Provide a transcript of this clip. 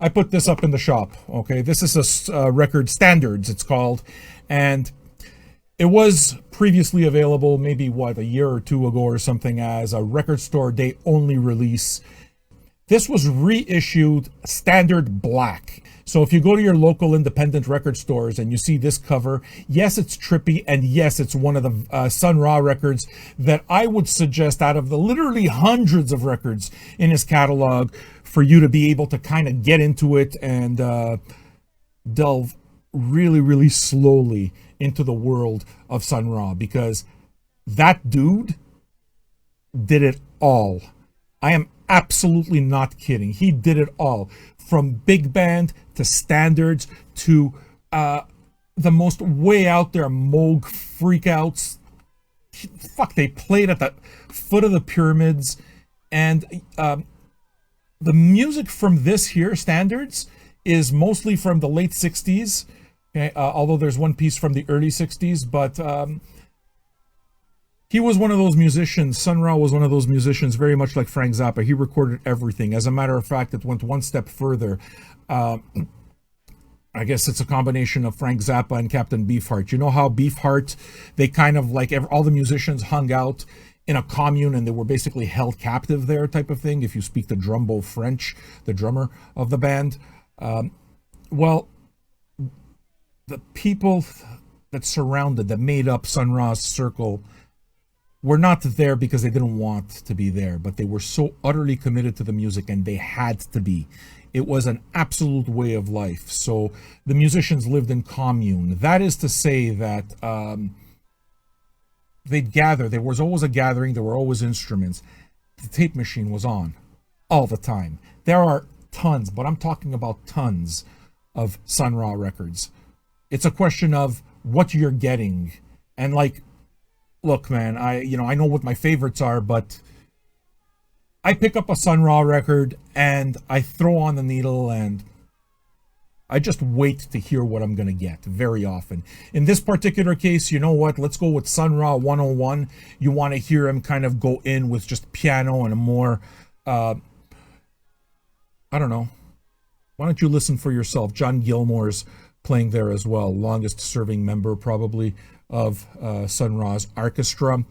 I put this up in the shop. Okay, this is a record standards. It's called, and it was previously available, maybe what, a year or two ago or something, as a record store day only release. This was reissued standard black. So if you go to your local independent record stores and you see this cover, yes, it's trippy, and yes, it's one of the Sun Ra records that I would suggest out of the literally hundreds of records in his catalog for you to be able to kind of get into it and delve really, really slowly into the world of Sun Ra, because that dude did it all. I am absolutely not kidding. He did it all, from big band to standards to the most way out there Moog freakouts. Fuck, they played at the foot of the pyramids, and the music from this here standards is mostly from the late 60s. Okay, although there's one piece from the early 60s, but he was one of those musicians. Sun Ra was one of those musicians, very much like Frank Zappa. He recorded everything. As a matter of fact, it went one step further. I guess it's a combination of Frank Zappa and Captain Beefheart. You know how Beefheart, they kind of like all the musicians hung out in a commune and they were basically held captive there, type of thing, if you speak the Drumbo French, the drummer of the band. Well, the people that made up Sun Ra's circle were not there because they didn't want to be there, but they were so utterly committed to the music, and they had to be. It was an absolute way of life. So the musicians lived in commune. That is to say that they'd gather. There was always a gathering. There were always instruments. The tape machine was on all the time. There are tons, but I'm talking about tons of Sun Ra records. It's a question of what you're getting. And like, look, man, I know what my favorites are, but I pick up a Sun Ra record and I throw on the needle and I just wait to hear what I'm going to get very often. In this particular case, you know what? Let's go with Sun Ra 101. You want to hear him kind of go in with just piano and a more, I don't know. Why don't you listen for yourself? John Gilmore's playing there as well. Longest serving member probably of Sun Ra's orchestra.